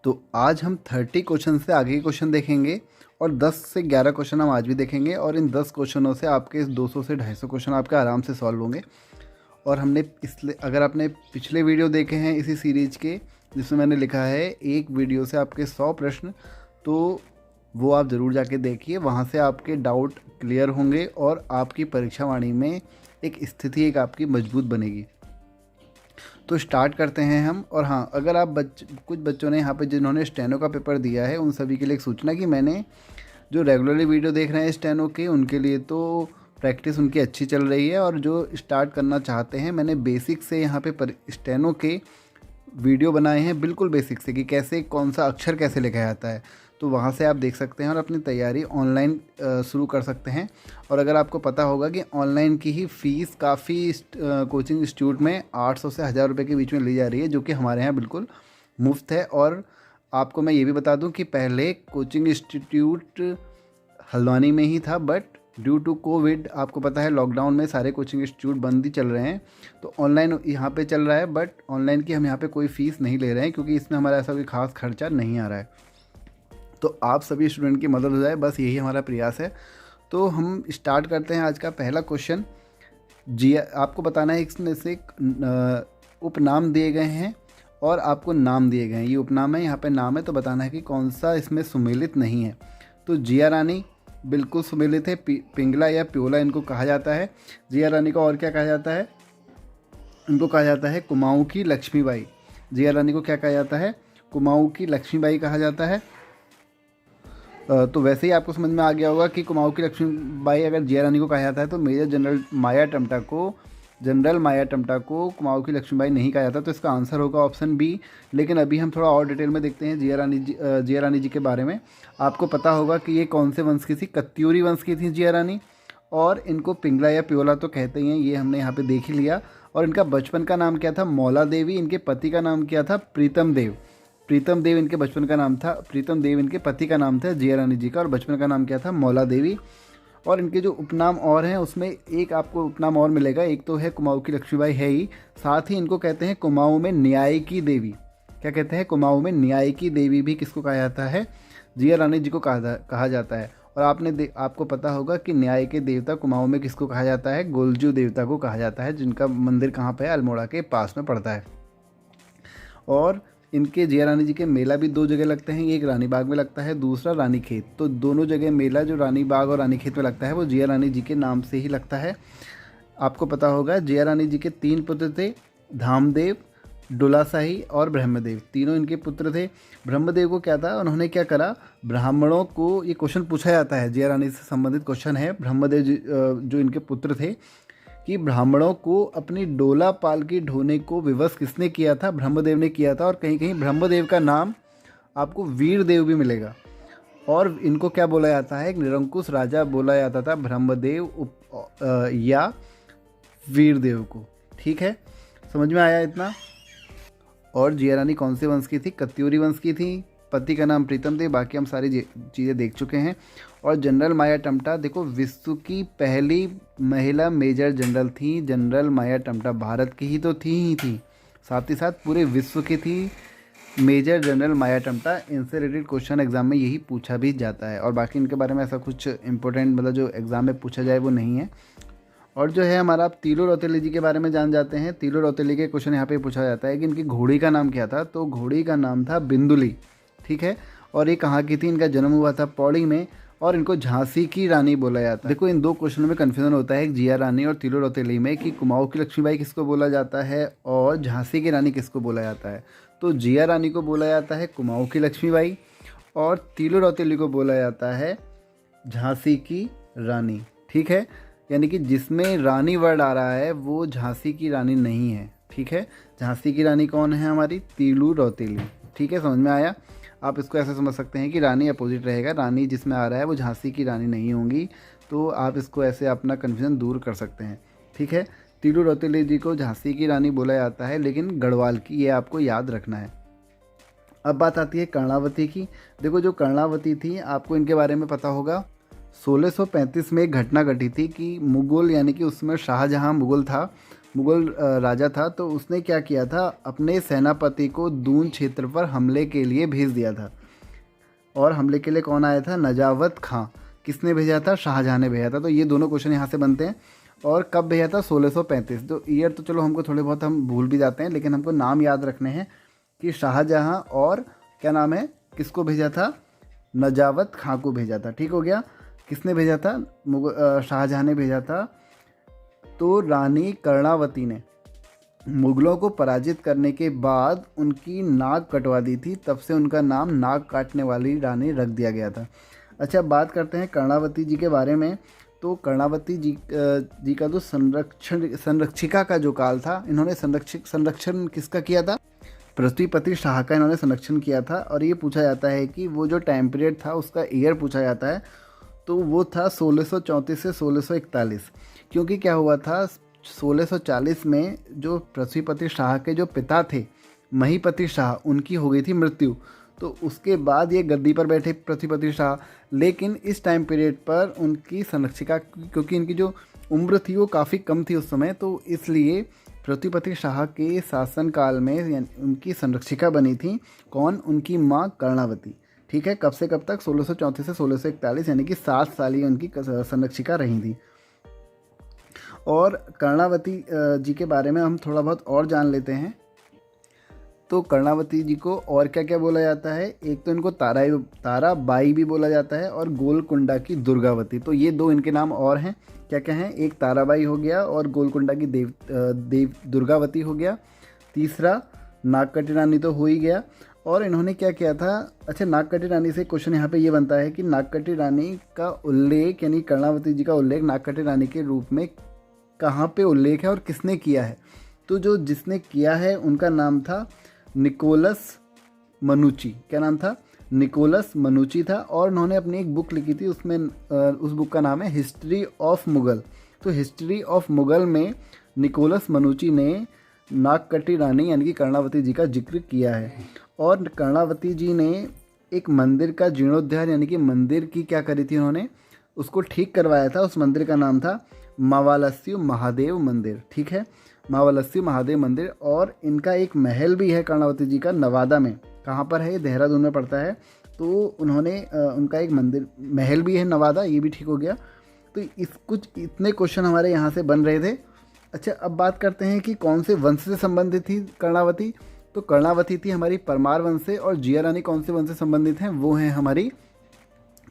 तो आज हम 30 क्वेश्चन से आगे के क्वेश्चन देखेंगे और 10 से 11 क्वेश्चन हम आज भी देखेंगे और इन 10 क्वेश्चनों से आपके 200 से 250 क्वेश्चन आपके आराम से सॉल्व होंगे। और हमने इसलिए अगर आपने पिछले वीडियो देखे हैं इसी सीरीज के जिसमें मैंने लिखा है एक वीडियो से आपके 100 प्रश्न, तो वो आप ज़रूर जाके देखिए, वहाँ से आपके डाउट क्लियर होंगे और आपकी परीक्षा वाणी में एक स्थिति एक आपकी मजबूत बनेगी। तो स्टार्ट करते हैं हम। और हाँ, अगर आप कुछ बच्चों ने यहाँ पे जिन्होंने स्टेनो का पेपर दिया है उन सभी के लिए एक सूचना कि मैंने जो रेगुलरली वीडियो देख रहे हैं स्टेनो के उनके लिए तो प्रैक्टिस उनकी अच्छी चल रही है, और जो स्टार्ट करना चाहते हैं मैंने बेसिक से यहाँ पे स्टेनो के वीडियो बनाए हैं, बिल्कुल बेसिक से कि कैसे कौन सा अक्षर कैसे लिखा जाता है, तो वहाँ से आप देख सकते हैं और अपनी तैयारी ऑनलाइन शुरू कर सकते हैं। और अगर आपको पता होगा कि ऑनलाइन की ही फ़ीस काफ़ी कोचिंग इंस्टीट्यूट में 800 से 1000 रुपये के बीच में ली जा रही है, जो कि हमारे यहाँ बिल्कुल मुफ्त है। और आपको मैं ये भी बता दूं कि पहले कोचिंग इंस्टीट्यूट हल्द्वानी में ही था, बट ड्यू टू कोविड आपको पता है लॉकडाउन में सारे कोचिंग इंस्टीट्यूट बंद ही चल रहे हैं, तो ऑनलाइन यहाँ पे चल रहा है। बट ऑनलाइन की हम यहाँ पे कोई फ़ीस नहीं ले रहे हैं क्योंकि इसमें हमारा ऐसा कोई ख़ास खर्चा नहीं आ रहा है। तो आप सभी स्टूडेंट की मदद हो जाए, बस यही हमारा प्रयास है। तो हम स्टार्ट करते हैं आज का पहला क्वेश्चन। जी, आपको बताना है इसमें से उपनाम दिए गए हैं और आपको नाम दिए गए हैं। ये उपनाम है, यहाँ पे नाम है, तो बताना है कि कौन सा इसमें सुमेलित नहीं है। तो जिया रानी बिल्कुल सुमेलित है, पिंगला या प्योला इनको कहा जाता है। जिया रानी को और क्या कहा जाता है? इनको कहा जाता है कुमाऊँ की लक्ष्मीबाई। जिया रानी को क्या कहा जाता है? कुमाऊँ की लक्ष्मीबाई कहा जाता है। तो वैसे ही आपको समझ में आ गया होगा कि कुमाऊँ की लक्ष्मीबाई अगर जिया रानी को कहा जाता है तो मेजर जनरल माया टम्टा को कुमाऊँ की लक्ष्मीबाई नहीं कहा जाता, तो इसका आंसर होगा ऑप्शन बी। लेकिन अभी हम थोड़ा और डिटेल में देखते हैं जिया रानी जी के बारे में। आपको पता होगा कि ये कौन से वंश की थी? कत्यूरी वंश की थी जिया रानी, और इनको पिंगला या प्योला तो कहते ही हैं, ये हमने यहाँ पे देख ही लिया। और इनका बचपन का नाम क्या था? मौला देवी। इनके पति का नाम क्या था? प्रीतम देव इनके बचपन का नाम था। प्रीतम देव इनके पति का नाम था जिया रानी जी का, और बचपन का नाम क्या था? मौला देवी। और इनके जो उपनाम और हैं उसमें एक आपको उपनाम और मिलेगा, एक तो है कुमाऊँ की लक्ष्मीबाई है ही, साथ ही इनको कहते हैं कुमाऊँ में न्याय की देवी। क्या कहते हैं? कुमाऊँ में न्याय की देवी भी किसको कहा जाता है? जिया रानी जी को कहा जाता है। और आपको पता होगा कि न्याय के देवता कुमाऊँ में किसको कहा जाता है? गोलजू देवता को कहा जाता है, जिनका मंदिर कहाँ पर है? अल्मोड़ा के पास में पड़ता है। और इनके जिया रानी जी के मेला भी 2 जगह लगते हैं, एक रानी बाग में लगता है, दूसरा रानी खेत। तो दोनों जगह मेला जो रानी बाग और रानी खेत में लगता है वो जिया रानी जी के नाम से ही लगता है। आपको पता होगा जिया रानी जी के 3 पुत्र थे, धामदेव, डोलाशाही और ब्रह्मदेव। तीनों इनके पुत्र थे। ब्रह्मदेव को क्या था, उन्होंने क्या करा, ब्राह्मणों को, ये क्वेश्चन पूछा जाता है, जिया रानी से संबंधित क्वेश्चन है, ब्रह्मदेव जो इनके पुत्र थे, कि ब्राह्मणों को अपनी डोला पालकी ढोने को विवश किसने किया था? ब्रह्मदेव ने किया था। और कहीं कहीं ब्रह्मदेव का नाम आपको वीरदेव भी मिलेगा। और इनको क्या बोला जाता है? एक निरंकुश राजा बोला जाता था ब्रह्मदेव या वीरदेव को। ठीक है, समझ में आया इतना? और जिया रानी कौन से वंश की थी? कत्यूरी वंश की थी। पति का नाम प्रीतम देव। बाकी हम सारी चीज़ें देख चुके हैं। और जनरल माया टम्टा, देखो विश्व की पहली महिला मेजर जनरल थी जनरल माया टम्टा। भारत की ही तो थी, साथ ही साथ पूरे विश्व की थी मेजर जनरल माया टम्टा। इनसे रिलेटेड क्वेश्चन एग्जाम में यही पूछा भी जाता है। और बाकी इनके बारे में ऐसा कुछ इंपॉर्टेंट मतलब जो एग्ज़ाम में पूछा जाए वो नहीं है। और जो है हमारा, आप तीलू रौतेली जी के बारे में जान जाते हैं। तीलू रौतेली के क्वेश्चन यहाँ पे पूछा जाता है कि इनकी घोड़ी का नाम क्या था? तो घोड़ी का नाम था बिंदुली। ठीक है, और ये कहाँ की थी? इनका जन्म हुआ था पौड़ी में, और इनको झांसी की रानी बोला जाता है। देखो इन 2 क्वेश्चनों में कन्फ्यूजन होता है, जिया रानी और तीलू रौतेली में, कि कुमाऊँ की लक्ष्मीबाई किसको बोला जाता है और झांसी की रानी किसको बोला जाता है। तो जिया रानी को बोला जाता है कुमाऊँ की लक्ष्मीबाई, और तीलू रौतेली को बोला जाता है झांसी की रानी। ठीक है, यानी कि जिसमें रानी वर्ड आ रहा है वो झांसी की रानी नहीं है। ठीक है, झांसी की रानी कौन है? हमारी तीलू रौतेली। ठीक है, समझ में आया? आप इसको ऐसे समझ सकते हैं कि रानी अपोजिट रहेगा, रानी जिसमें आ रहा है वो झांसी की रानी नहीं होंगी। तो आप इसको ऐसे अपना कन्फ्यूजन दूर कर सकते हैं। ठीक है, तीलू रौतेली जी को झांसी की रानी बोला जाता है, लेकिन गढ़वाल की, ये आपको याद रखना है। अब बात आती है कर्णावती की। देखो जो कर्णावती थी, आपको इनके बारे में पता होगा, 1635 में एक घटना घटी थी कि मुगल, यानी कि उसमें शाहजहां मुगल था, मुगल राजा था, तो उसने क्या किया था, अपने सेनापति को दून क्षेत्र पर हमले के लिए भेज दिया था। और हमले के लिए कौन आया था, नजावत खां। किसने भेजा था, शाहजहाँ ने भेजा था। तो ये दोनों क्वेश्चन यहाँ से बनते हैं। और कब भेजा था, 1635। तो ईयर तो चलो हमको थोड़े बहुत हम भूल भी जाते हैं, लेकिन हमको नाम याद रखने हैं कि शाहजहाँ और क्या नाम है, किसको भेजा था, नजावत खां को भेजा था। ठीक हो गया। किसने भेजा था, शाहजहाँ ने भेजा था। तो रानी कर्णावती ने मुगलों को पराजित करने के बाद उनकी नाक कटवा दी थी, तब से उनका नाम नाक काटने वाली रानी रख दिया गया था। अच्छा, बात करते हैं कर्णावती जी के बारे में। तो कर्णावती जी का जो संरक्षिका का जो काल था, इन्होंने संरक्षण किसका किया था, पृथ्वीपति शाह का इन्होंने संरक्षण किया था। और ये पूछा जाता है कि वो जो टाइम पीरियड था उसका ईयर पूछा जाता है, तो वो था 1634 से 1641। क्योंकि क्या हुआ था, 1640 में जो पृथ्वीपति शाह के जो पिता थे महीपति शाह, उनकी हो गई थी मृत्यु। तो उसके बाद ये गद्दी पर बैठे पृथ्वीपति शाह, लेकिन इस टाइम पीरियड पर उनकी संरक्षिका, क्योंकि इनकी जो उम्र थी वो काफ़ी कम थी उस समय, तो इसलिए पृथ्वीपति शाह के शासनकाल में उनकी संरक्षिका बनी थी कौन, उनकी माँ कर्णावती। ठीक है। कब से कब तक, 1634 से 1641, यानी कि 7 साल ये उनकी संरक्षिका रही थी। और कर्णावती जी के बारे में हम थोड़ा बहुत और जान लेते हैं। तो कर्णावती जी को और क्या क्या बोला जाता है, एक तो इनको ताराबाई भी बोला जाता है, और गोलकुंडा की दुर्गावती। तो ये दो इनके नाम और हैं, क्या क्या हैं, एक ताराबाई हो गया और गोलकुंडा की देव दुर्गावती हो गया। तीसरा नागकटी रानी तो हो ही गया। और इन्होंने क्या किया था, अच्छा, नागकटी रानी से क्वेश्चन यहाँ पे ये बनता है कि नागकटी रानी का उल्लेख, यानी कर्णावती जी का उल्लेख नागकटी रानी के रूप में कहाँ पे उल्लेख है और किसने किया है। तो जो जिसने किया है उनका नाम था निकोलस मनुची। क्या नाम था, निकोलस मनुची था। और उन्होंने अपनी एक बुक लिखी थी, उसमें उस बुक का नाम है हिस्ट्री ऑफ मुगल। तो हिस्ट्री ऑफ मुगल में निकोलस मनुची ने नागकटी रानी यानी कि कर्णावती जी का जिक्र किया है। और कर्णावती जी ने एक मंदिर का जीर्णोद्धार, यानी कि मंदिर की क्या करी थी उन्होंने, उसको ठीक करवाया था। उस मंदिर का नाम था मावालस्यु महादेव मंदिर। ठीक है, मावालस्यु महादेव मंदिर। और इनका एक महल भी है कर्णावती जी का, नवादा में। कहाँ पर है, ये देहरादून में पड़ता है। तो उन्होंने उनका एक मंदिर महल भी है नवादा, ये भी ठीक हो गया। तो कुछ इतने क्वेश्चन हमारे यहाँ से बन रहे थे। अच्छा, अब बात करते हैं कि कौन से वंश से संबंधित थी कर्णावती। तो कर्णावती थी हमारी परमार वंश से, और जिया रानी कौन से वंश से संबंधित हैं, वो हैं हमारी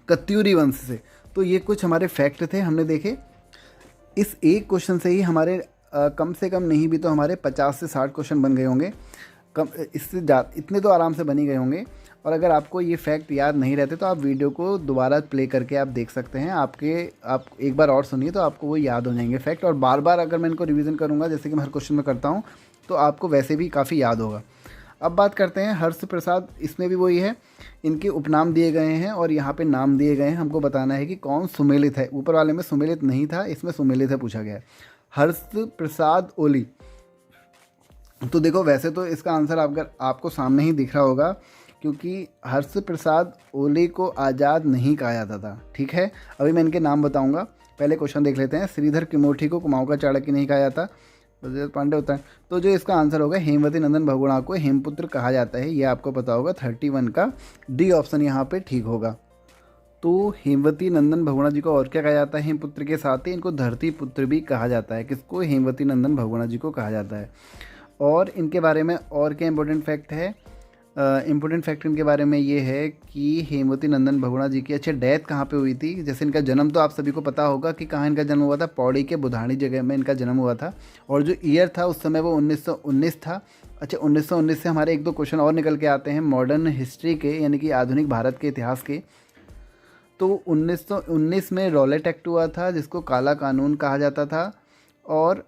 कत्यूरी वंश से। तो ये कुछ हमारे फैक्ट थे हमने देखे। इस एक क्वेश्चन से ही हमारे कम से कम नहीं भी तो हमारे 50 से 60 क्वेश्चन बन गए होंगे। कम इससे इतने तो आराम से बन ही गए होंगे। और अगर आपको ये फैक्ट याद नहीं रहते तो आप वीडियो को दोबारा प्ले करके आप देख सकते हैं। आप एक बार और सुनिए तो आपको वो याद हो जाएंगे फैक्ट। और बार बार अगर मैं इनको रिवीजन करूँगा, जैसे कि मैं हर क्वेश्चन में करता हूँ, तो आपको वैसे भी काफ़ी याद होगा। अब बात करते हैं हर्ष प्रसाद, इसमें भी वही है, इनके उपनाम दिए गए हैं और यहाँ पे नाम दिए गए हैं। हमको बताना है कि कौन सुमेलित है। ऊपर वाले में सुमेलित नहीं था, इसमें सुमेलित है पूछा गया है। हर्ष प्रसाद ओली। तो देखो, वैसे तो इसका आंसर आपको सामने ही दिख रहा होगा, क्योंकि हर्ष प्रसाद ओली को आज़ाद नहीं कहा जाता था। ठीक है, अभी मैं इनके नाम बताऊंगा, पहले क्वेश्चन देख लेते हैं। श्रीधर त्रिमोठी को कुमाऊं का चाणक्य नहीं कहा जाता, पांडे होता है। तो जो इसका आंसर होगा, हेमवती नंदन बहुगुणा को हेमपुत्र कहा जाता है, ये आपको पता होगा। 31 का डी ऑप्शन यहाँ पे ठीक होगा। तो हेमवती नंदन बहुगुणा जी को और क्या कहा जाता है, हेमपुत्र के साथ ही इनको धरती पुत्र भी कहा जाता है। किसको, हेमवती नंदन बहुगुणा जी को कहा जाता है। और इनके बारे में और क्या इंपॉर्टेंट फैक्ट है, इम्पोर्टेंट फैक्ट इनके बारे में ये है कि हेमवती नंदन बहुगुणा जी की डेथ कहाँ पे हुई थी। जैसे इनका जन्म तो आप सभी को पता होगा कि कहाँ इनका जन्म हुआ था, पौड़ी के बुधानी जगह में इनका जन्म हुआ था। और जो ईयर था उस समय वो 1919 था। अच्छा, 1919 से हमारे एक दो क्वेश्चन और निकल के आते हैं मॉडर्न हिस्ट्री के, यानी कि आधुनिक भारत के इतिहास के। तो 1919 में रॉलेट एक्ट हुआ था, जिसको काला कानून कहा जाता था। और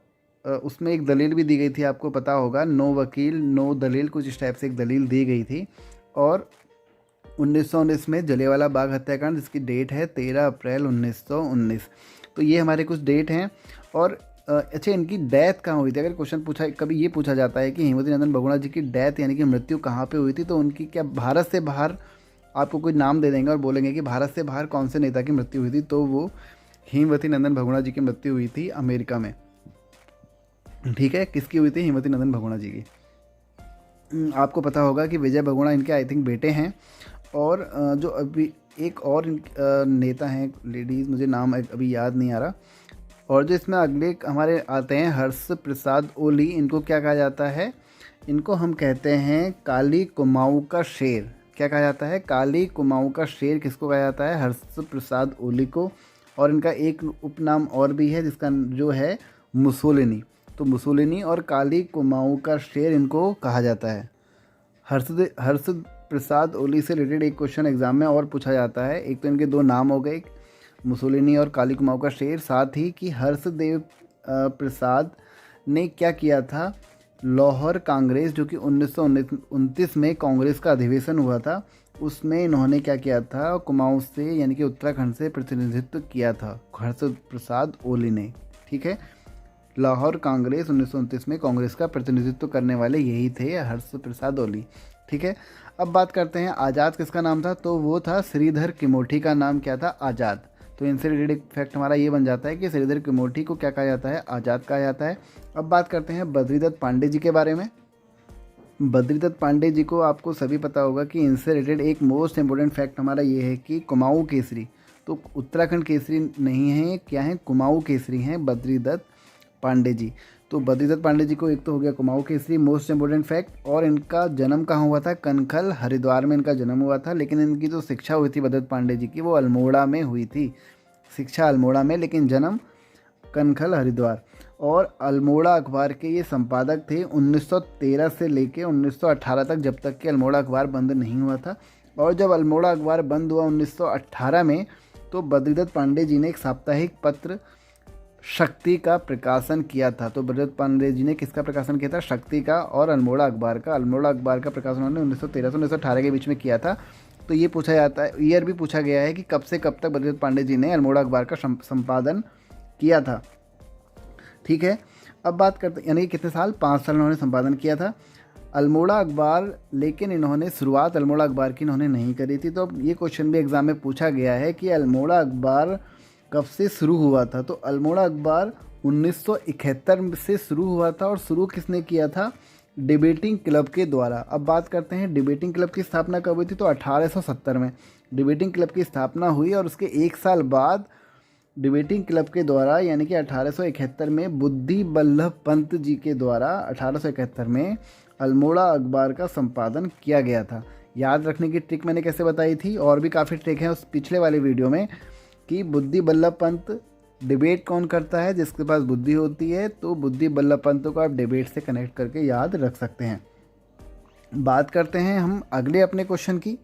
उसमें एक दलील भी दी गई थी, आपको पता होगा, नो वकील नो दलील, कुछ इस टाइप से एक दलील दी गई थी। और 1919 में जलियांवाला बाग हत्याकांड, जिसकी डेट है 13 अप्रैल 1919। तो ये हमारे कुछ डेट हैं। और अच्छा, इनकी डेथ कहाँ हुई थी, अगर क्वेश्चन कभी ये पूछा जाता है कि हेमवती नंदन बहुगुणा जी की डेथ यानी कि मृत्यु कहाँ पे हुई थी, तो उनकी क्या भारत से बाहर आपको कोई नाम दे देंगे और बोलेंगे कि भारत से बाहर कौन से नेता की मृत्यु हुई थी, तो वो हेमवती नंदन बहुगुणा जी की मृत्यु हुई थी अमेरिका में। ठीक है, किसकी हुई थी? हेमवती नंदन बहुगुणा जी की। आपको पता होगा कि विजय बहुगुणा इनके आई थिंक बेटे हैं। और जो अभी एक और नेता हैं लेडीज़, मुझे नाम अभी याद नहीं आ रहा। और जो इसमें अगले हमारे आते हैं हर्ष प्रसाद ओली, इनको क्या कहा जाता है? इनको हम कहते हैं काली कुमाऊँ का शेर। क्या कहा जाता है? काली कुमाऊँ का शेर किसको कहा जाता है? हर्ष प्रसाद ओली को। और इनका एक उपनाम और भी है जिसका जो है मुसोलिनी। तो मुसोलिनी और काली कुमाऊँ का शेर इनको कहा जाता है। हर्ष प्रसाद ओली से रिलेटेड एक क्वेश्चन एग्जाम में और पूछा जाता है। एक तो इनके दो नाम हो गए, मुसोलिनी और काली कुमाऊँ का शेर, साथ ही कि हर्षदेव प्रसाद ने क्या किया था? लाहौर कांग्रेस, जो कि 1929 में कांग्रेस का अधिवेशन हुआ था, उसमें इन्होंने क्या किया था? कुमाऊँ से यानी कि उत्तराखंड से प्रतिनिधित्व किया था हर्ष प्रसाद ओली ने। ठीक है, लाहौर कांग्रेस 1929 में कांग्रेस का प्रतिनिधित्व करने वाले यही थे, हर्ष प्रसाद ओली। ठीक है, अब बात करते हैं आज़ाद किसका नाम था? तो वो था श्रीधर किमोठी का नाम क्या था? आज़ाद। तो इनसे रिलेटेड फैक्ट हमारा ये बन जाता है कि श्रीधर किमोठी को क्या कहा जाता है? आज़ाद कहा जाता है। अब बात करते हैं बद्रीदत्त पांडे जी के बारे में। बद्रीदत्त पांडे जी को आपको सभी पता होगा कि इनसे रिलेटेड एक मोस्ट इंपॉर्टेंट फैक्ट हमारा ये है कि कुमाऊँ केसरी, तो उत्तराखंड केसरी नहीं है, क्या है? कुमाऊँ केसरी हैं बद्रीदत्त पांडे जी। तो बद्रीदत्त पांडे जी को एक तो हो गया Kumaon Kesari, most important fact. और इनका जन्म कहाँ हुआ था? कनखल हरिद्वार में इनका जन्म हुआ था। लेकिन इनकी जो शिक्षा हुई थी बद्रीदत्त पांडे जी की, वो अल्मोड़ा में हुई थी। शिक्षा अल्मोड़ा में, लेकिन जन्म कनखल हरिद्वार। और अल्मोड़ा अखबार के ये संपादक थे 1913 से लेके 1918 तक, जब तक कि अल्मोड़ा अखबार बंद नहीं हुआ था। और जब अल्मोड़ा अखबार बंद हुआ 1918 में, तो बद्रीदत्त पांडे जी ने एक साप्ताहिक पत्र शक्ति का प्रकाशन किया था। तो बद्रीदत्त पांडे जी ने किसका प्रकाशन किया था? शक्ति का और अल्मोड़ा अखबार का। अल्मोड़ा अखबार का प्रकाशन उन्होंने 1913 से 1918 के बीच में किया था। तो ये पूछा जाता है, ईयर भी पूछा गया है कि कब से कब तक बद्रीदत्त पांडे जी ने अल्मोड़ा अखबार का संपादन किया था। ठीक है, अब बात करते यानी कि कितने साल? 5 साल इन्होंने संपादन किया था अल्मोड़ा अखबार। लेकिन इन्होंने शुरुआत अल्मोड़ा अखबार की इन्होंने नहीं करी थी। तो अब ये क्वेश्चन भी एग्जाम में पूछा गया है कि अल्मोड़ा अखबार कब से शुरू हुआ था? तो अल्मोड़ा अखबार 1971 से शुरू हुआ था। और शुरू किसने किया था? डिबेटिंग क्लब के द्वारा। अब बात करते हैं डिबेटिंग क्लब की स्थापना कब हुई थी? तो 1870 में डिबेटिंग क्लब की स्थापना हुई। और उसके एक साल बाद डिबेटिंग क्लब के द्वारा यानी कि 1871 में बुद्धि बल्लभ पंत जी के द्वारा 1871 में अल्मोड़ा अखबार का संपादन किया गया था। याद रखने की ट्रिक मैंने कैसे बताई थी, और भी काफ़ी ट्रिक हैं उस पिछले वाले वीडियो में, कि बुद्धि बल्लभ पंत डिबेट कौन करता है? जिसके पास बुद्धि होती है। तो बुद्धि बल्लभ पंत को आप डिबेट से कनेक्ट करके याद रख सकते हैं। बात करते हैं हम अगले अपने क्वेश्चन की।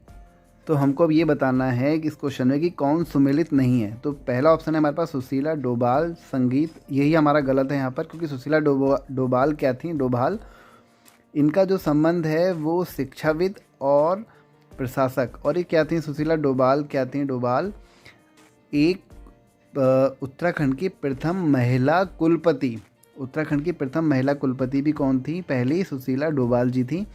तो हमको अब ये बताना है कि इस क्वेश्चन में कि कौन सुमेलित नहीं है। तो पहला ऑप्शन है हमारे पास सुशीला डोभाल संगीत, यही हमारा गलत है यहाँ पर, क्योंकि सुशीला डोभाल क्या थी? डोभाल, इनका जो संबंध है वो शिक्षाविद और प्रशासक। और ये क्या थी? सुशीला डोभाल क्या थी? डोभाल एक उत्तराखंड की प्रथम महिला कुलपति। उत्तराखंड की प्रथम महिला कुलपति भी कौन थी? पहली सुशीला डोभाल जी थी।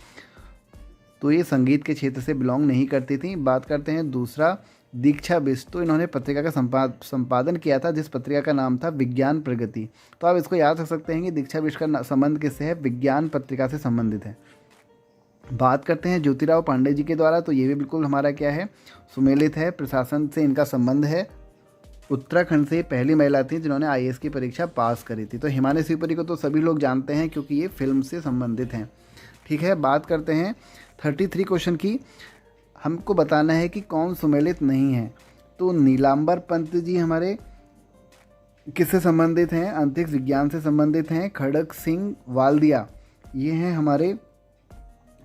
तो ये संगीत के क्षेत्र से बिलोंग नहीं करती थी। बात करते हैं दूसरा, दीक्षा बिष्ट। तो इन्होंने पत्रिका का संपादन किया था, जिस पत्रिका का नाम था विज्ञान प्रगति। तो आप इसको याद रख सकते हैं कि दीक्षा बिष्ट का संबंध किससे है? विज्ञान पत्रिका से संबंधित है। बात करते हैं ज्योतिराव पांडे जी के द्वारा। तो ये भी बिल्कुल हमारा क्या है? सुमेलित है, प्रशासन से इनका संबंध है। उत्तराखंड से पहली महिला थी जिन्होंने IAS की परीक्षा पास करी थी। तो हिमानी शिवपुरी को तो सभी लोग जानते हैं क्योंकि ये फिल्म से संबंधित हैं। ठीक है, बात करते हैं 33 क्वेश्चन की। हमको बताना है कि कौन सुमेलित नहीं है। तो नीलांबर पंत जी हमारे किससे संबंधित हैं? अंतरिक्ष विज्ञान से संबंधित हैं। खड़ग सिंह वाल्दिया ये हैं हमारे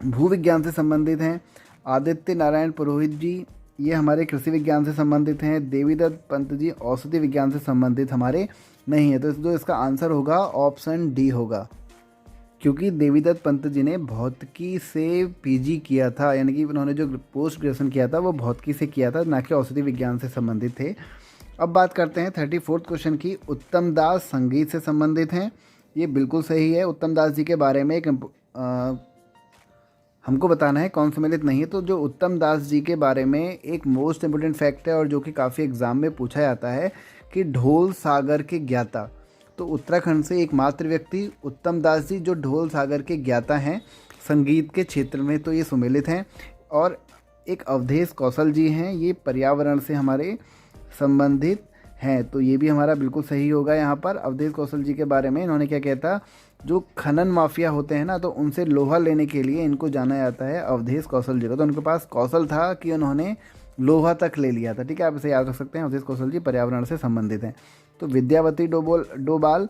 भूविज्ञान से संबंधित हैं। आदित्य नारायण पुरोहित जी ये हमारे कृषि विज्ञान से संबंधित हैं। देवीदत्त पंत जी औषधि विज्ञान से संबंधित हमारे नहीं है। तो जो इसका आंसर होगा ऑप्शन डी होगा, क्योंकि देवीदत्त पंत जी ने भौतिकी से PG किया था, यानी कि उन्होंने जो पोस्ट ग्रेजुएशन किया था वो भौतिकी से किया था, ना कि औषधि विज्ञान से संबंधित थे। अब बात करते हैं 34 क्वेश्चन की। उत्तम दास संगीत से संबंधित हैं, ये बिल्कुल सही है। उत्तम दास जी के बारे में एक हमको बताना है कौन सम्मिलित नहीं है। तो जो उत्तम दास जी के बारे में एक मोस्ट इम्पोर्टेंट फैक्ट है और जो कि काफ़ी एग्जाम में पूछा जाता है कि ढोल सागर के ज्ञाता। तो उत्तराखंड से एकमात्र व्यक्ति उत्तम दास जी जो ढोल सागर के ज्ञाता हैं संगीत के क्षेत्र में, तो ये सुमेलित हैं। और एक अवधेश कौशल जी हैं, ये पर्यावरण से हमारे संबंधित हैं, तो ये भी हमारा बिल्कुल सही होगा। यहाँ पर अवधेश कौशल जी के बारे में इन्होंने क्या कहता, जो खनन माफिया होते हैं ना, तो उनसे लोहा लेने के लिए इनको जाना जाता है अवधेश कौशल जी को। तो उनके पास कौशल था कि उन्होंने लोहा तक ले लिया था। ठीक है, आप इसे याद रख सकते हैं, अवधेश कौशल जी पर्यावरण से संबंधित हैं। तो विद्यावती डोभाल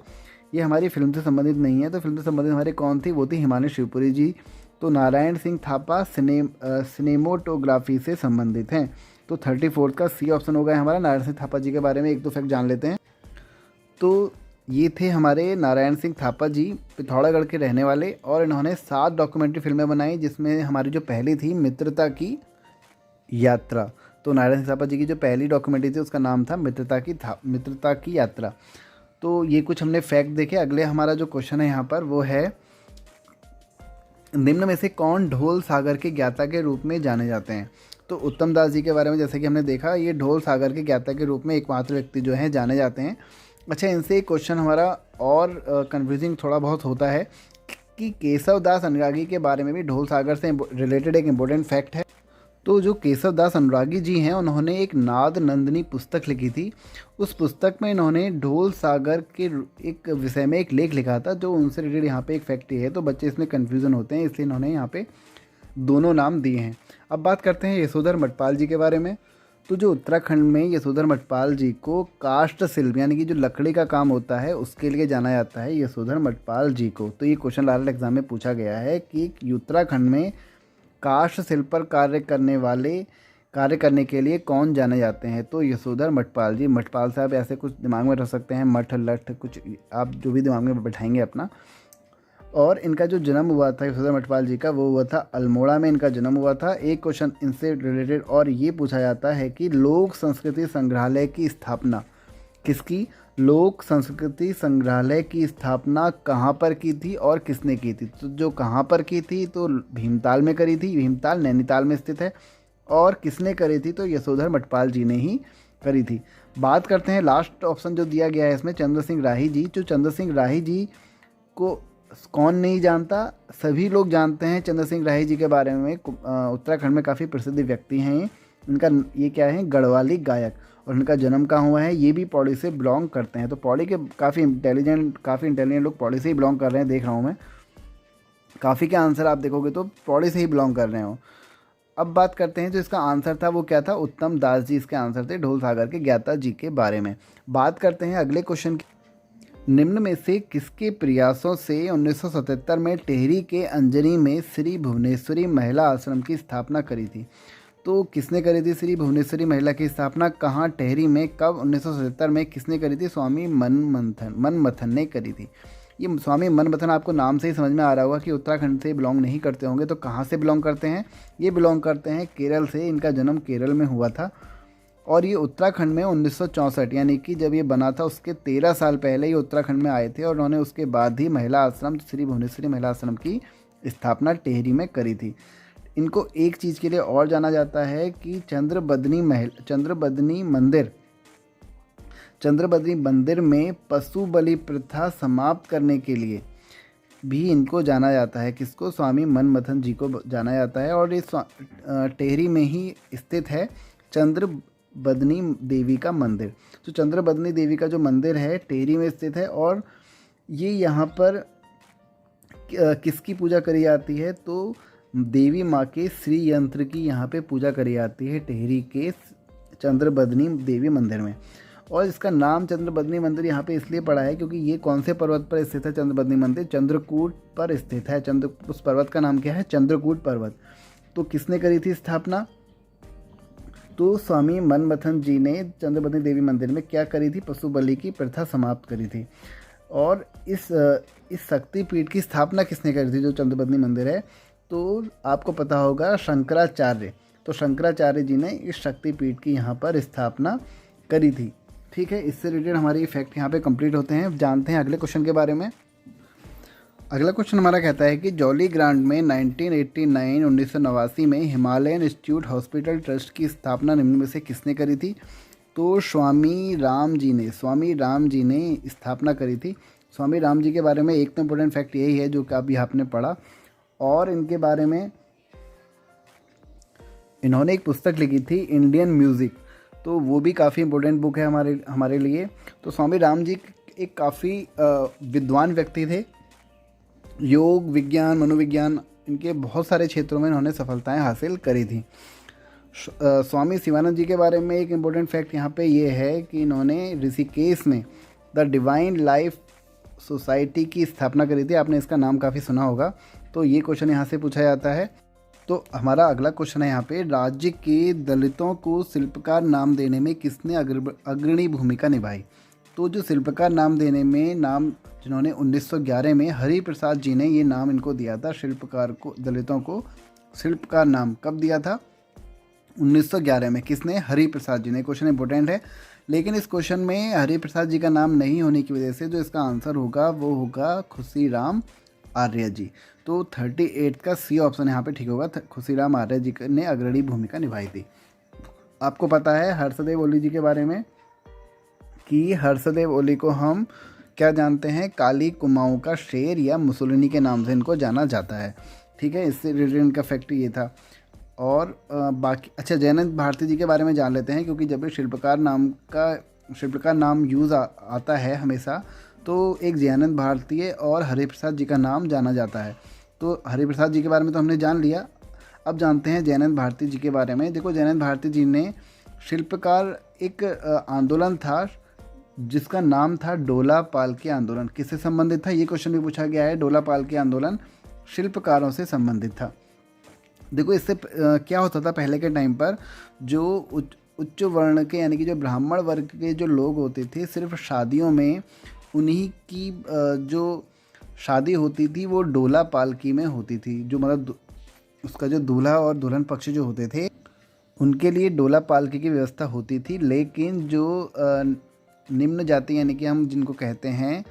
ये हमारी फिल्म से संबंधित नहीं है, तो फिल्म से संबंधित हमारी कौन थी, वो थी हिमानी शिवपुरी जी। तो नारायण सिंह थापा सिनेमोटोग्राफी से संबंधित हैं। तो 34 का सी ऑप्शन होगा हमारा। नारायण सिंह थापा जी के बारे में एक दो फैक्ट जान लेते हैं। तो ये थे हमारे नारायण सिंह थापा जी, पिथौरागढ़ के रहने वाले, और इन्होंने 7 डॉक्यूमेंट्री फिल्में बनाई, जिसमें हमारी जो पहली थी मित्रता की यात्रा। तो नारायण सिंह थापा जी की जो पहली डॉक्यूमेंट्री थी उसका नाम था मित्रता की यात्रा। तो ये कुछ हमने फैक्ट देखे। अगले हमारा जो क्वेश्चन है यहाँ पर वो है, निम्न में से कौन ढोल सागर के ज्ञाता के रूप में जाने जाते हैं। तो उत्तम दास जी के बारे में जैसे कि हमने देखा, ये ढोल सागर के ज्ञाता के रूप में एकमात्र व्यक्ति जो हैं जाने जाते हैं। अच्छा, इनसे एक क्वेश्चन हमारा और कन्फ्यूजिंग थोड़ा बहुत होता है कि केशव दास अनुरागी के बारे में भी ढोल सागर से रिलेटेड एक इम्पोर्टेंट फैक्ट है। तो जो केशव दास अनुरागी जी हैं, उन्होंने एक नाद नंदिनी पुस्तक लिखी थी। उस पुस्तक में इन्होंने ढोल सागर के एक विषय में एक लेख लिखा था, जो उनसे रिलेटेड यहाँ पे एक फैक्ट है। तो बच्चे इसमें कन्फ्यूज़न होते हैं, इसलिए इन्होंने यहाँ पे दोनों नाम दिए हैं। अब बात करते हैं यशोधर मठपाल जी के बारे में। तो जो उत्तराखंड में यशोधर मठपाल जी को काष्ठ शिल्प यानी कि जो लकड़ी का काम होता है उसके लिए जाना जाता है यशोधर मठपाल जी को। तो ये क्वेश्चन लाल एग्जाम में पूछा गया है कि उत्तराखंड में काष्ठ शिल्प पर कार्य करने के लिए कौन जाने जाते हैं। तो यशोधर मठपाल जी। मठपाल साहब ऐसे कुछ दिमाग में रख सकते हैं, मठ लठ कुछ आप जो भी दिमाग में बैठाएंगे अपना। और इनका जो जन्म हुआ था यशोधर मठपाल जी का, वो हुआ था अल्मोड़ा में इनका जन्म हुआ था। एक क्वेश्चन इनसे रिलेटेड और ये पूछा जाता है कि लोक संस्कृति संग्रहालय की स्थापना किसकी, लोक संस्कृति संग्रहालय की स्थापना कहाँ पर की थी और किसने की थी। तो जो कहाँ पर की थी, तो भीमताल में करी थी। भीमताल नैनीताल में स्थित है। और किसने करी थी, तो यशोधर मठपाल जी ने ही करी थी। बात करते हैं लास्ट ऑप्शन जो दिया गया है इसमें, चंद्र सिंह राही जी। जो चंद्र सिंह राही जी को कौन नहीं जानता, सभी लोग जानते हैं चंद्र सिंह राही जी के बारे में। उत्तराखंड में काफ़ी प्रसिद्ध व्यक्ति हैं इनका ये क्या है, गढ़वाली गायक। और इनका जन्म कहाँ हुआ है, ये भी पौड़ी से बिलोंग करते हैं। तो पौड़ी के काफ़ी इंटेलिजेंट लोग पौड़ी से ही बिलोंग कर रहे हैं, देख रहा हूँ मैं। काफ़ी के आंसर आप देखोगे तो पौड़ी से ही बिलोंग कर रहे हो। अब बात करते हैं जो इसका आंसर था वो क्या था, उत्तम दास जी इसके आंसर थे ढोल सागर के ज्ञाता जी के बारे में। बात करते हैं अगले क्वेश्चन की। निम्न में से किसके प्रयासों से 1977 में टेहरी के अंजनी में श्री भुवनेश्वरी महिला आश्रम की स्थापना करी थी। तो किसने करी थी श्री भुवनेश्वरी महिला की स्थापना, कहाँ, टेहरी में, कब, 1977 में किसने करी थी, स्वामी मनमथन ने करी थी। ये स्वामी मनमथन आपको नाम से ही समझ में आ रहा होगा कि उत्तराखंड से बिलोंग नहीं करते होंगे। तो कहाँ से बिलोंग करते हैं, ये बिलोंग करते हैं केरल से। इनका जन्म केरल में हुआ था और ये उत्तराखंड में 1964 यानी कि जब ये बना था उसके 13 साल पहले ये उत्तराखंड में आए थे। और उन्होंने उसके बाद ही महिला आश्रम श्री भुवनेश्वरी महिला आश्रम की स्थापना टेहरी में करी थी। इनको एक चीज़ के लिए और जाना जाता है कि चंद्रबदनी मंदिर में पशु बलि प्रथा समाप्त करने के लिए भी इनको जाना जाता है। किसको, स्वामी मनमथन जी को जाना जाता है। और इस टेहरी में ही स्थित है चंद्रबदनी देवी का मंदिर। तो चंद्रबदनी देवी का जो मंदिर है टेहरी में स्थित है। और ये यहाँ पर किसकी पूजा करी जाती है, तो देवी माँ के श्री यंत्र की यहाँ पे पूजा करी जाती है टेहरी के चंद्रबदनी देवी मंदिर में। और इसका नाम चंद्रबदनी मंदिर यहाँ पे इसलिए पड़ा है क्योंकि ये कौन से पर्वत पर स्थित है, चंद्रबदनी मंदिर चित्रकूट पर स्थित है। उस पर्वत का नाम क्या है, चित्रकूट पर्वत। तो किसने करी थी स्थापना, तो स्वामी मनमथन जी ने चंद्रबदनी देवी मंदिर में क्या करी थी, पशु बलि की प्रथा समाप्त करी थी। और इस शक्तिपीठ की स्थापना किसने करी थी, जो चंद्रबदनी मंदिर है, तो आपको पता होगा शंकराचार्य। तो शंकराचार्य जी ने इस शक्तिपीठ की यहाँ पर स्थापना करी थी। ठीक है, इससे रिलेटेड हमारे फैक्ट यहाँ पे कंप्लीट होते हैं। जानते हैं अगले क्वेश्चन के बारे में। अगला क्वेश्चन हमारा कहता है कि जॉली ग्रांट में 1989 में हिमालयन इंस्टीट्यूट हॉस्पिटल ट्रस्ट की स्थापना निम्न में से किसने करी थी। तो स्वामी राम जी ने स्थापना करी थी। स्वामी राम जी के बारे में एक तो इम्पोर्टेंट फैक्ट यही है जो कि अभी आपने पढ़ा, और इनके बारे में इन्होंने एक पुस्तक लिखी थी इंडियन म्यूज़िक, तो वो भी काफ़ी इम्पोर्टेंट बुक है हमारे लिए। तो स्वामी राम जी एक काफ़ी विद्वान व्यक्ति थे। योग, विज्ञान, मनोविज्ञान, इनके बहुत सारे क्षेत्रों में इन्होंने सफलताएं हासिल करी थी। स्वामी शिवानंद जी के बारे में एक इम्पोर्टेंट फैक्ट यहाँ पे ये है कि इन्होंने ऋषिकेश में द डिवाइन लाइफ सोसाइटी की स्थापना करी थी। आपने इसका नाम काफ़ी सुना होगा, तो ये क्वेश्चन यहाँ से पूछा जाता है। तो हमारा अगला क्वेश्चन है यहाँ पे, राज्य के दलितों को शिल्पकार नाम देने में किसने अग्रणी भूमिका निभाई? तो जो शिल्पकार नाम देने में जिन्होंने 1911 में हरि प्रसाद जी ने ये नाम इनको दिया था, शिल्पकार को, दलितों को शिल्पकार नाम कब दिया था? 1911 में। किसने? हरि प्रसाद जी ने। क्वेश्चन इंपॉर्टेंट है, लेकिन इस क्वेश्चन में हरि प्रसाद जी का नाम नहीं होने की वजह से जो इसका आंसर होगा वो होगा खुशीराम आर्य जी। तो 38 का सी ऑप्शन यहाँ पे ठीक होगा। खुशीराम आर्य जी ने अग्रणी भूमिका निभाई थी। आपको पता है हर्षदेव ओली जी के बारे में कि हर्षदेव ओली को हम क्या जानते हैं? काली कुमाऊँ का शेर या मुसोलिनी के नाम से इनको जाना जाता है। ठीक है, इससे रिलेटेड इनका फैक्ट ये था। और बाकी अच्छा, जयनंद भारती जी के बारे में जान लेते हैं, क्योंकि जब भी शिल्पकार नाम यूज़ आता है हमेशा, तो एक जयानंद भारती और हरिप्रसाद जी का नाम जाना जाता है। तो हरिप्रसाद जी के बारे में तो हमने जान लिया, अब जानते हैं जयानंद भारती जी के बारे में। देखो, जयानंद भारती जी ने शिल्पकार एक आंदोलन था जिसका नाम था डोला पालकी आंदोलन। किससे संबंधित था? ये क्वेश्चन भी पूछा गया है। डोला पालकी आंदोलन शिल्पकारों से संबंधित था। देखो, इससे क्या होता था पहले के टाइम पर, जो उच्च वर्ण के यानी कि जो ब्राह्मण वर्ग के जो लोग होते थे, सिर्फ शादियों में उन्हीं की जो शादी होती थी वो डोला पालकी में होती थी। जो मतलब उसका जो दूल्हा और दुल्हन पक्ष जो होते थे उनके लिए डोला पालकी की व्यवस्था होती थी। लेकिन जो निम्न जाति यानी कि हम जिनको कहते हैं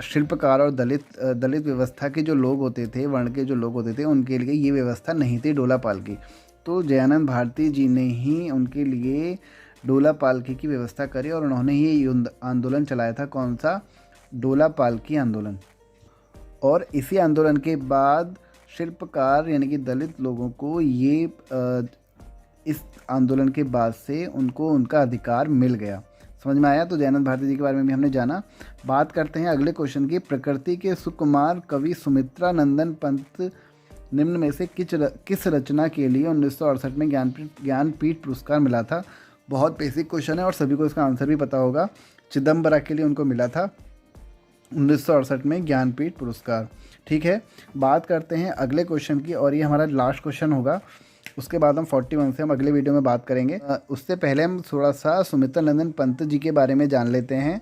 शिल्पकार और दलित व्यवस्था के जो लोग होते थे, वर्ण के जो लोग होते थे, उनके लिए ये व्यवस्था नहीं थी डोला पालकी। तो जयानंद भारती जी ने ही उनके लिए डोला पालकी की व्यवस्था करी और उन्होंने ही आंदोलन चलाया था। कौन सा? डोला पालकी आंदोलन। और इसी आंदोलन के बाद शिल्पकार यानी कि दलित लोगों को ये इस आंदोलन के बाद से उनको उनका अधिकार मिल गया। समझ में आया? तो जयानंद भारती जी के बारे में भी हमने जाना। बात करते हैं अगले क्वेश्चन की। प्रकृति के सुकुमार कवि सुमित्रा नंदन पंत निम्न में से किस रचना के लिए 1968 में ज्ञानपीठ पुरस्कार मिला था? बहुत बेसिक क्वेश्चन है और सभी को इसका आंसर भी पता होगा। चिदम्बरा के लिए उनको मिला था 1968 में ज्ञानपीठ पुरस्कार। ठीक है, बात करते हैं अगले क्वेश्चन की, और ये हमारा लास्ट क्वेश्चन होगा। उसके बाद हम 41 से हम अगले वीडियो में बात करेंगे। उससे पहले हम थोड़ा सा सुमित्रा नंदन पंत जी के बारे में जान लेते हैं।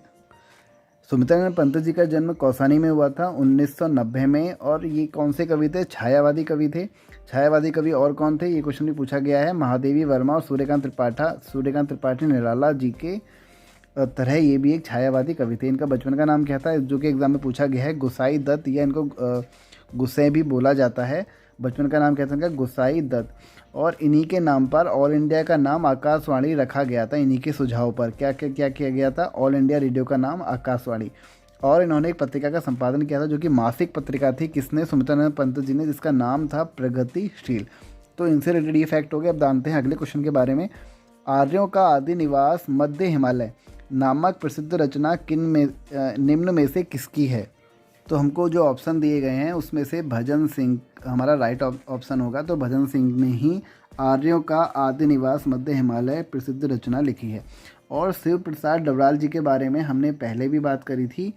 सुमित्रा नंदन पंत जी का जन्म कौसानी में हुआ था 1990 में, और ये कौन से कवि थे? छायावादी कवि थे। छायावादी कवि और कौन थे? ये क्वेश्चन भी पूछा गया है। महादेवी वर्मा और सूर्यकांत त्रिपाठी निराला जी के तरह ये भी एक छायावादी कवि थे। इनका बचपन का नाम क्या था? जो कि एग्जाम में पूछा गया है। गुसाई दत्त, या इनको गुस्से भी बोला जाता है। बचपन का नाम क्या था इनका? गुसाई दत्त। और इन्हीं के नाम पर ऑल इंडिया का नाम आकाशवाणी रखा गया था। इन्हीं के सुझाव पर क्या किया गया था? ऑल इंडिया रेडियो का नाम आकाशवाणी। और इन्होंने एक पत्रिका का संपादन किया था जो कि मासिक पत्रिका थी। किसने? सुमित्रा नंदन पंत जी ने, जिसका नाम था प्रगतिशील। तो इनसे रिलेटेड ये फैक्ट हो गया। अब जानते हैं अगले क्वेश्चन के बारे में। आर्यों का आदि निवास मध्य हिमालय नामक प्रसिद्ध रचना निम्न में से किसकी है? तो हमको जो ऑप्शन दिए गए हैं उसमें से भजन सिंह हमारा राइट ऑप्शन होगा। तो भजन सिंह ने ही आर्यों का आदि निवास मध्य हिमालय प्रसिद्ध रचना लिखी है। और शिव प्रसाद डबराल जी के बारे में हमने पहले भी बात करी थी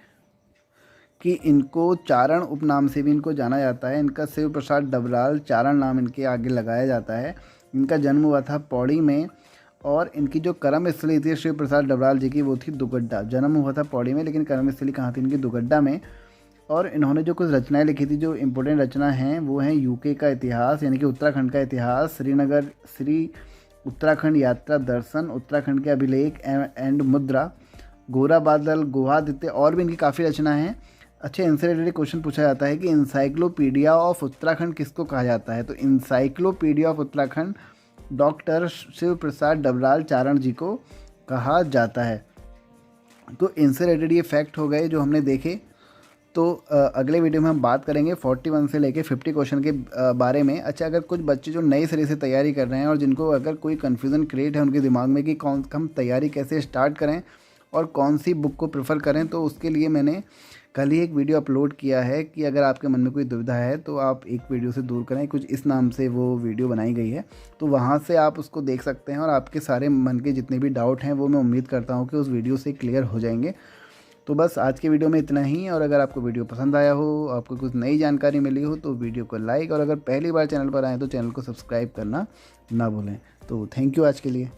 कि इनको चारण उपनाम से भी इनको जाना जाता है। इनका शिव प्रसाद डबराल चारण नाम इनके आगे लगाया जाता है। इनका जन्म हुआ था पौड़ी में, और इनकी जो कर्मस्थली थी शिव प्रसाद डबराल जी की वो थी दुगड्डा। जन्म हुआ था पौड़ी में, लेकिन कर्मस्थली कहाँ थी इनकी? दुगड्डा में। और इन्होंने जो कुछ रचनाएं लिखी थी, जो इम्पोर्टेंट रचना हैं वो हैं यूके का इतिहास यानी कि उत्तराखंड का इतिहास, श्री उत्तराखंड यात्रा दर्शन, उत्तराखंड के अभिलेख एंड मुद्रा, गोरा बादल, गुहादित्य, और भी इनकी काफ़ी रचना हैं। अच्छा, इनसे रिलेटेड क्वेश्चन पूछा जाता है कि इंसाइक्लोपीडिया ऑफ उत्तराखंड किसको कहा जाता है? तो encyclopedia of Uttarakhand doctor Shiv Prasad Dabral Charan ji को कहा जाता है। तो इनसे रिलेटेड ये फैक्ट हो गए जो हमने देखे। तो अगले वीडियो में हम बात करेंगे 41 से लेके 50 क्वेश्चन के बारे में। अच्छा, अगर कुछ बच्चे जो नए सिरे से तैयारी कर रहे हैं और जिनको अगर कोई कन्फ्यूज़न क्रिएट है उनके दिमाग में कि कौन हम तैयारी कैसे स्टार्ट करें और कौन सी बुक को प्रेफर करें, तो उसके लिए मैंने कल ही एक वीडियो अपलोड किया है कि अगर आपके मन में कोई दुविधा है तो आप एक वीडियो से दूर करें, कुछ इस नाम से वो वीडियो बनाई गई है। तो वहाँ से आप उसको देख सकते हैं और आपके सारे मन के जितने भी डाउट हैं वो मैं उम्मीद करता हूँ कि उस वीडियो से क्लियर हो जाएंगे। तो बस आज के वीडियो में इतना ही। और अगर आपको वीडियो पसंद आया हो, आपको कुछ नई जानकारी मिली हो, तो वीडियो को लाइक, और अगर पहली बार चैनल पर आए तो चैनल को सब्सक्राइब करना ना भूलें। तो थैंक यू आज के लिए।